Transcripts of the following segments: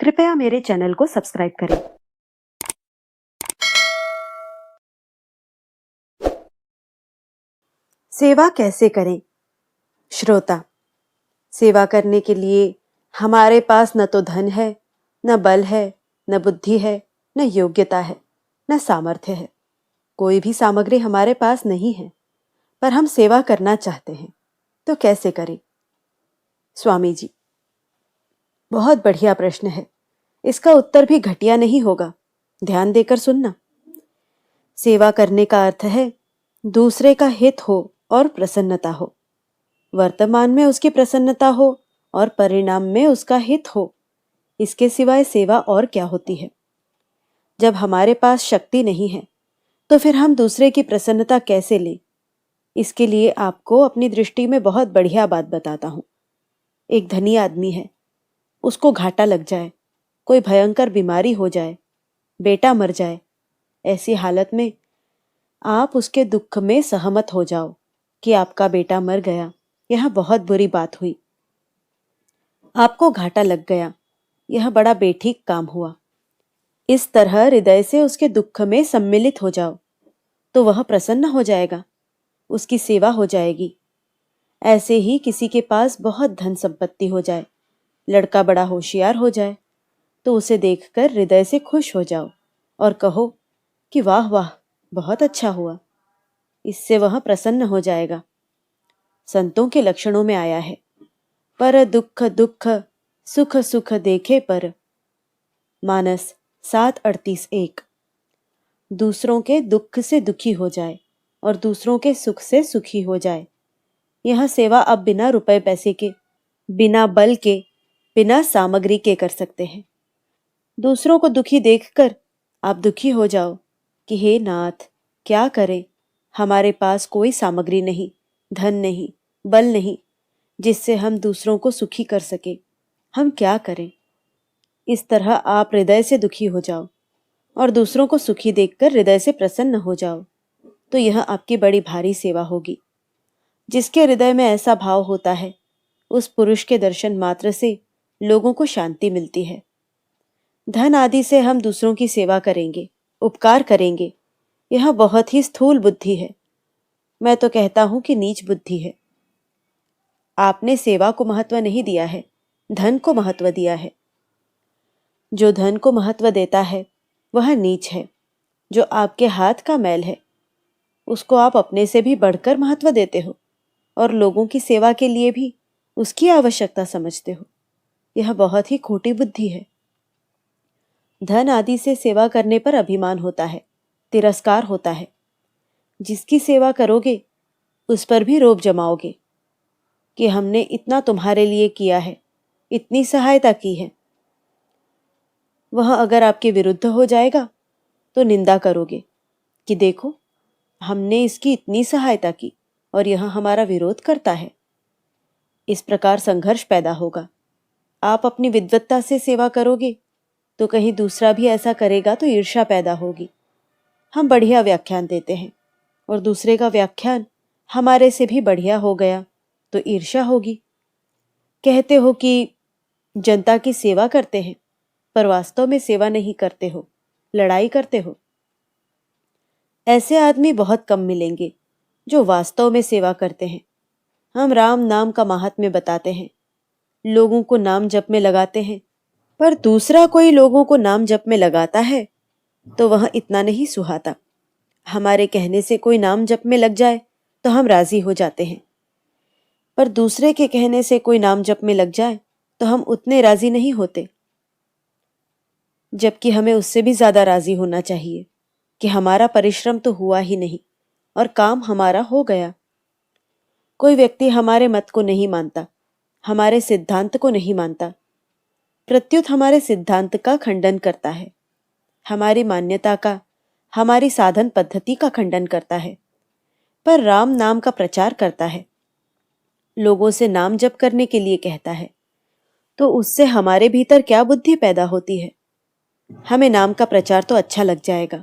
कृपया मेरे चैनल को सब्सक्राइब करें। सेवा कैसे करें? श्रोता, सेवा करने के लिए हमारे पास न तो धन है, न बल है, न बुद्धि है, न योग्यता है, न सामर्थ्य है। कोई भी सामग्री हमारे पास नहीं है, पर हम सेवा करना चाहते हैं, तो कैसे करें? स्वामी जी, बहुत बढ़िया प्रश्न है। इसका उत्तर भी घटिया नहीं होगा। ध्यान देकर सुनना। सेवा करने का अर्थ है दूसरे का हित हो और प्रसन्नता हो। वर्तमान में उसकी प्रसन्नता हो और परिणाम में उसका हित हो। इसके सिवाय सेवा और क्या होती है? जब हमारे पास शक्ति नहीं है, तो फिर हम दूसरे की प्रसन्नता कैसे लें? इसके लिए आपको अपनी दृष्टि में बहुत बढ़िया बात बताता हूं। एक धनी आदमी है, उसको घाटा लग जाए, कोई भयंकर बीमारी हो जाए, बेटा मर जाए। ऐसी हालत में आप उसके दुख में सहमत हो जाओ कि आपका बेटा मर गया, यह बहुत बुरी बात हुई, आपको घाटा लग गया, यह बड़ा बेठीक काम हुआ। इस तरह हृदय से उसके दुख में सम्मिलित हो जाओ, तो वह प्रसन्न हो जाएगा, उसकी सेवा हो जाएगी। ऐसे ही किसी के पास बहुत धन संपत्ति हो जाए, लड़का बड़ा होशियार हो जाए, तो उसे देखकर हृदय से खुश हो जाओ और कहो कि वाह वाह, बहुत अच्छा हुआ। इससे वह प्रसन्न हो जाएगा। संतों के लक्षणों में आया है, पर दुख दुख सुख सुख देखे पर। मानस 7:38-1। दूसरों के दुख से दुखी हो जाए और दूसरों के सुख से सुखी हो जाए। यह सेवा अब बिना रुपए पैसे के, बिना बल के, बिना सामग्री के कर सकते हैं। दूसरों को दुखी देखकर आप दुखी हो जाओ कि हे नाथ, क्या करें, हमारे पास कोई सामग्री नहीं, धन नहीं, बल नहीं, जिससे हम दूसरों को सुखी कर सके। हम क्या करें? इस तरह आप हृदय से दुखी हो जाओ और दूसरों को सुखी देखकर हृदय से प्रसन्न हो जाओ, तो यह आपकी बड़ी भारी सेवा होगी। जिसके हृदय में ऐसा भाव होता है, उस पुरुष के दर्शन मात्र से लोगों को शांति मिलती है। धन आदि से हम दूसरों की सेवा करेंगे, उपकार करेंगे, यह बहुत ही स्थूल बुद्धि है। मैं तो कहता हूं कि नीच बुद्धि है। आपने सेवा को महत्व नहीं दिया है, धन को महत्व दिया है। जो धन को महत्व देता है वह नीच है। जो आपके हाथ का मैल है, उसको आप अपने से भी बढ़कर महत्व देते हो और लोगों की सेवा के लिए भी उसकी आवश्यकता समझते हो। यह बहुत ही खोटी बुद्धि है। धन आदि से सेवा करने पर अभिमान होता है, तिरस्कार होता है। जिसकी सेवा करोगे उस पर भी रोब जमाओगे कि हमने इतना तुम्हारे लिए किया है, इतनी सहायता की है। वह अगर आपके विरुद्ध हो जाएगा तो निंदा करोगे कि देखो, हमने इसकी इतनी सहायता की और यह हमारा विरोध करता है। इस प्रकार संघर्ष पैदा होगा। आप अपनी विद्वत्ता से सेवा करोगे तो कहीं दूसरा भी ऐसा करेगा तो ईर्ष्या पैदा होगी। हम बढ़िया व्याख्यान देते हैं और दूसरे का व्याख्यान हमारे से भी बढ़िया हो गया तो ईर्ष्या होगी। कहते हो कि जनता की सेवा करते हैं, पर वास्तव में सेवा नहीं करते हो, लड़ाई करते हो। ऐसे आदमी बहुत कम मिलेंगे जो वास्तव में सेवा करते हैं। हम राम नाम का महात्म्य बताते हैं, लोगों को नाम जप में लगाते हैं, पर दूसरा कोई लोगों को नाम जप में लगाता है तो वह इतना नहीं सुहाता। हमारे कहने से कोई नाम जप में लग जाए तो हम राजी हो जाते हैं, पर दूसरे के कहने से कोई नाम जप में लग जाए तो हम उतने राजी नहीं होते। जबकि हमें उससे भी ज्यादा राजी होना चाहिए कि हमारा परिश्रम तो हुआ ही नहीं और काम हमारा हो गया। कोई व्यक्ति हमारे मत को नहीं मानता, हमारे सिद्धांत को नहीं मानता, प्रत्युत हमारे सिद्धांत का खंडन करता है, हमारी मान्यता का, हमारी साधन पद्धति का खंडन करता है, पर राम नाम का प्रचार करता है, लोगों से नाम जप करने के लिए कहता है, तो उससे हमारे भीतर क्या बुद्धि पैदा होती है? हमें नाम का प्रचार तो अच्छा लग जाएगा,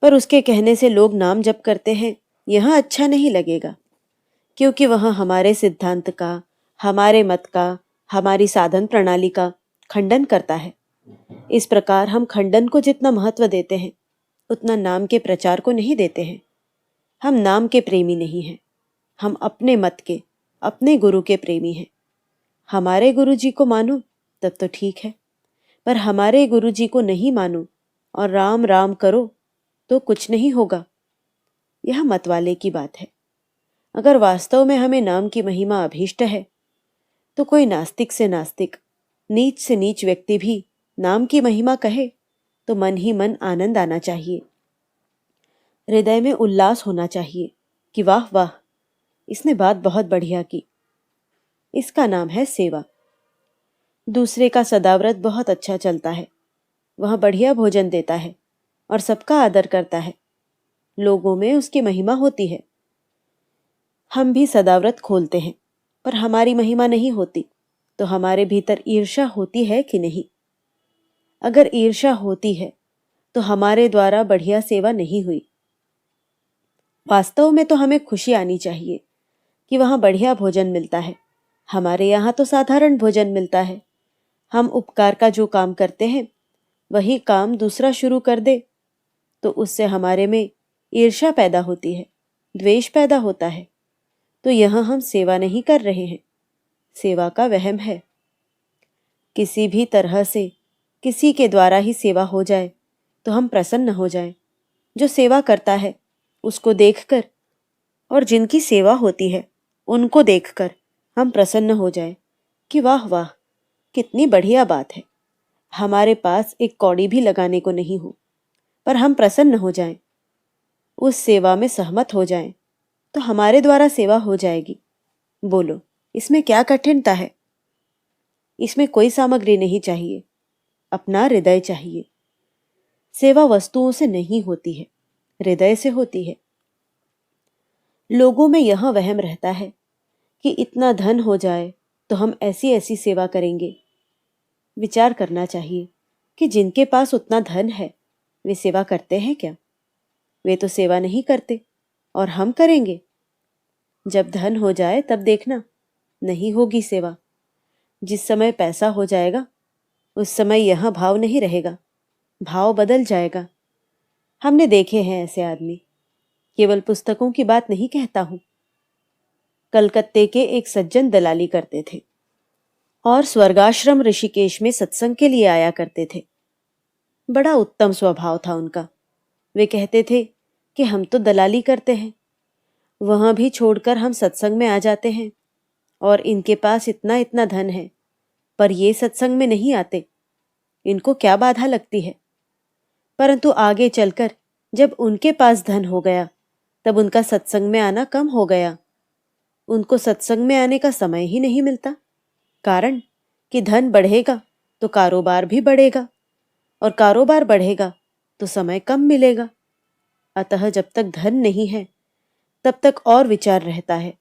पर उसके कहने से लोग नाम जप करते हैं, यह अच्छा नहीं लगेगा, क्योंकि वह हमारे सिद्धांत का, हमारे मत का, हमारी साधन प्रणाली का खंडन करता है। इस प्रकार हम खंडन को जितना महत्व देते हैं उतना नाम के प्रचार को नहीं देते हैं। हम नाम के प्रेमी नहीं हैं, हम अपने मत के, अपने गुरु के प्रेमी हैं। हमारे गुरु जी को मानो तब तो ठीक है, पर हमारे गुरु जी को नहीं मानो और राम राम करो तो कुछ नहीं होगा। यह मत वाले की बात है। अगर वास्तव में हमें नाम की महिमा अभीष्ट है तो कोई नास्तिक से नास्तिक, नीच से नीच व्यक्ति भी नाम की महिमा कहे तो मन ही मन आनंद आना चाहिए, हृदय में उल्लास होना चाहिए कि वाह वाह, इसने बात बहुत बढ़िया की। इसका नाम है सेवा। दूसरे का सदाव्रत बहुत अच्छा चलता है, वह बढ़िया भोजन देता है और सबका आदर करता है, लोगों में उसकी महिमा होती है। हम भी सदाव्रत खोलते हैं, पर हमारी महिमा नहीं होती तो हमारे भीतर ईर्ष्या होती है कि नहीं? अगर ईर्ष्या होती है तो हमारे द्वारा बढ़िया सेवा नहीं हुई। वास्तव में तो हमें खुशी आनी चाहिए कि वहाँ बढ़िया भोजन मिलता है, हमारे यहाँ तो साधारण भोजन मिलता है। हम उपकार का जो काम करते हैं वही काम दूसरा शुरू कर दे तो उससे हमारे में ईर्ष्या पैदा होती है, द्वेष पैदा होता है। तो यहाँ हम सेवा नहीं कर रहे हैं, सेवा का वहम है। किसी भी तरह से किसी के द्वारा ही सेवा हो जाए तो हम प्रसन्न हो जाएं। जो सेवा करता है उसको देखकर और जिनकी सेवा होती है उनको देखकर हम प्रसन्न हो जाएं कि वाह वाह, कितनी बढ़िया बात है। हमारे पास एक कौड़ी भी लगाने को नहीं हो, पर हम प्रसन्न हो जाएं, उस सेवा में सहमत हो जाएं, तो हमारे द्वारा सेवा हो जाएगी। बोलो, इसमें क्या कठिनता है? इसमें कोई सामग्री नहीं चाहिए, अपना हृदय चाहिए। सेवा वस्तुओं से नहीं होती है, हृदय से होती है। लोगों में यह वहम रहता है कि इतना धन हो जाए तो हम ऐसी ऐसी सेवा करेंगे। विचार करना चाहिए कि जिनके पास उतना धन है वे सेवा करते हैं क्या? वे तो सेवा नहीं करते, और हम करेंगे? जब धन हो जाए तब देखना, नहीं होगी सेवा। जिस समय पैसा हो जाएगा उस समय यह भाव नहीं रहेगा, भाव बदल जाएगा। हमने देखे हैं ऐसे आदमी, केवल पुस्तकों की बात नहीं कहता हूं। कलकत्ते के एक सज्जन दलाली करते थे और स्वर्गाश्रम ऋषिकेश में सत्संग के लिए आया करते थे। बड़ा उत्तम स्वभाव था उनका। वे कहते थे कि हम तो दलाली करते हैं, वहां भी छोड़कर हम सत्संग में आ जाते हैं, और इनके पास इतना इतना धन है पर ये सत्संग में नहीं आते, इनको क्या बाधा लगती है? परंतु आगे चलकर जब उनके पास धन हो गया तब उनका सत्संग में आना कम हो गया। उनको सत्संग में आने का समय ही नहीं मिलता, कारण कि धन बढ़ेगा तो कारोबार भी बढ़ेगा, और कारोबार बढ़ेगा तो समय कम मिलेगा। अतः जब तक धन नहीं है तब तक और विचार रहता है,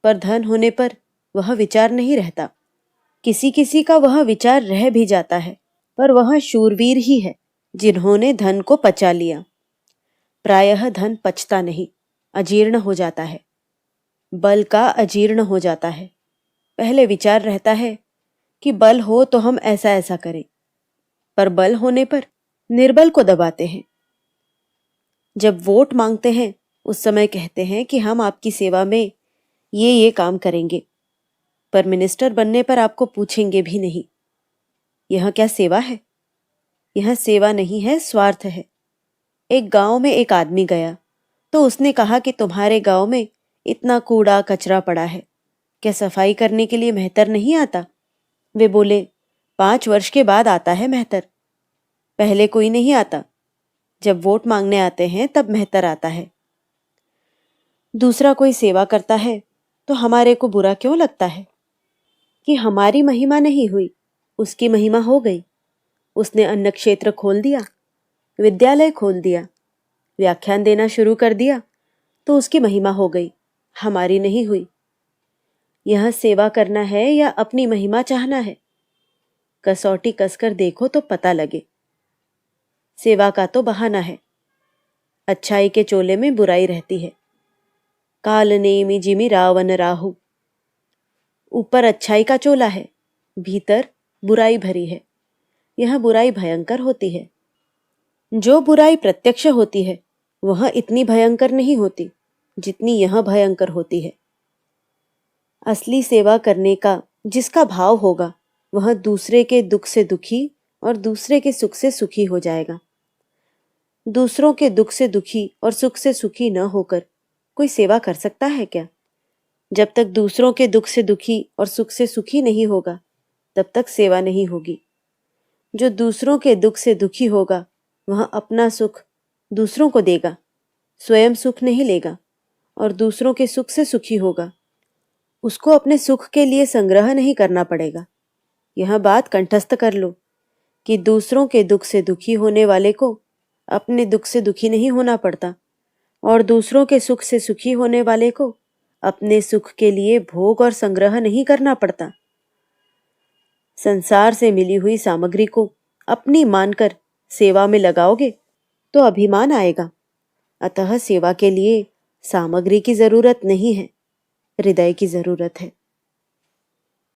पर धन होने पर वह विचार नहीं रहता। किसी किसी का वह विचार रह भी जाता है, पर वह शूरवीर ही है जिन्होंने धन को पचा लिया। प्रायः धन पचता नहीं, अजीर्ण हो जाता है, बल का अजीर्ण हो जाता है। पहले विचार रहता है कि बल हो तो हम ऐसा ऐसा करें, पर बल होने पर निर्बल को दबाते हैं। जब वोट मांगते हैं उस समय कहते हैं कि हम आपकी सेवा में ये काम करेंगे, पर मिनिस्टर बनने पर आपको पूछेंगे भी नहीं। यह क्या सेवा है? यह सेवा नहीं है, स्वार्थ है। एक गांव में एक आदमी गया तो उसने कहा कि तुम्हारे गांव में इतना कूड़ा कचरा पड़ा है, क्या सफाई करने के लिए मेहतर नहीं आता? वे बोले, 5 वर्ष के बाद आता है मेहतर, पहले कोई नहीं आता। जब वोट मांगने आते हैं तब मेहतर आता है। दूसरा कोई सेवा करता है तो हमारे को बुरा क्यों लगता है कि हमारी महिमा नहीं हुई, उसकी महिमा हो गई। उसने अन्न क्षेत्र खोल दिया, विद्यालय खोल दिया, व्याख्यान देना शुरू कर दिया, तो उसकी महिमा हो गई, हमारी नहीं हुई। यह सेवा करना है या अपनी महिमा चाहना है? कसौटी कसकर देखो तो पता लगे। सेवा का तो बहाना है, अच्छाई के चोले में बुराई रहती है। काल नेमि जिमि रावण राहु, ऊपर अच्छाई का चोला है, भीतर बुराई भरी है। यह बुराई भयंकर होती है। जो बुराई प्रत्यक्ष होती है वह इतनी भयंकर नहीं होती जितनी यह भयंकर होती है। असली सेवा करने का जिसका भाव होगा वह दूसरे के दुख से दुखी और दूसरे के सुख से सुखी हो जाएगा। दूसरों के दुख से दुखी और सुख से सुखी न होकर कोई सेवा कर सकता है क्या? जब तक दूसरों के दुख से दुखी और सुख से सुखी नहीं होगा तब तक सेवा नहीं होगी। जो दूसरों के दुख से दुखी होगा वह अपना सुख दूसरों को देगा, स्वयं सुख नहीं लेगा, और दूसरों के सुख से सुखी होगा। उसको अपने सुख के लिए संग्रह नहीं करना पड़ेगा। यह बात कंठस्थ कर लो कि दूसरों के दुख से दुखी होने वाले को अपने दुख से दुखी नहीं होना पड़ता, और दूसरों के सुख से सुखी होने वाले को अपने सुख के लिए भोग और संग्रह नहीं करना पड़ता। संसार से मिली हुई सामग्री को अपनी मानकर सेवा में लगाओगे तो अभिमान आएगा। अतः सेवा के लिए सामग्री की जरूरत नहीं है, हृदय की जरूरत है।